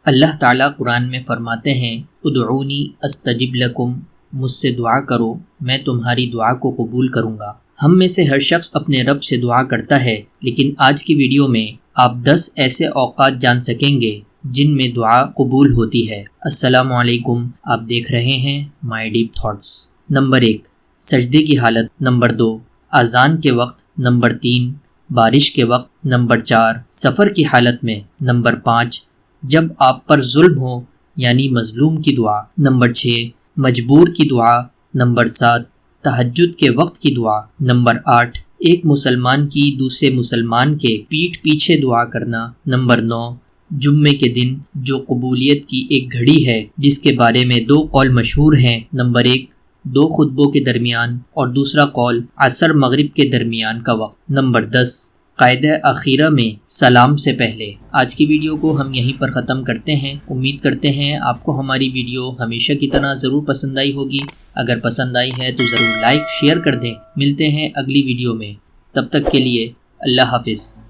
اللہ تعالیٰ قرآن میں فرماتے ہیں ادعونی استجب لکم، مجھ سے دعا کرو میں تمہاری دعا کو قبول کروں گا۔ ہم میں سے ہر شخص اپنے رب سے دعا کرتا ہے، لیکن آج کی ویڈیو میں آپ 10 ایسے اوقات جان سکیں گے جن میں دعا قبول ہوتی ہے۔ السلام علیکم، آپ دیکھ رہے ہیں مائی ڈیپ تھاٹس۔ نمبر 1، سجدے کی حالت۔ نمبر 2، اذان کے وقت۔ نمبر 3، بارش کے وقت۔ نمبر 4، سفر کی حالت میں۔ نمبر 5، جب آپ پر ظلم ہو یعنی مظلوم کی دعا۔ نمبر 6، مجبور کی دعا۔ نمبر 7، تہجد کے وقت کی دعا۔ نمبر 8، ایک مسلمان کی دوسرے مسلمان کے پیٹھ پیچھے دعا کرنا۔ نمبر 9، جمعے کے دن جو قبولیت کی ایک گھڑی ہے جس کے بارے میں 2 قول مشہور ہیں۔ نمبر 1، 2 خطبوں کے درمیان، اور دوسرا قول عصر مغرب کے درمیان کا وقت۔ نمبر 10، قاعدہ اخیرہ میں سلام سے پہلے۔ آج کی ویڈیو کو ہم یہیں پر ختم کرتے ہیں۔ امید کرتے ہیں آپ کو ہماری ویڈیو ہمیشہ کی طرح ضرور پسند آئی ہوگی۔ اگر پسند آئی ہے تو ضرور لائک شیئر کر دیں۔ ملتے ہیں اگلی ویڈیو میں، تب تک کے لیے اللہ حافظ۔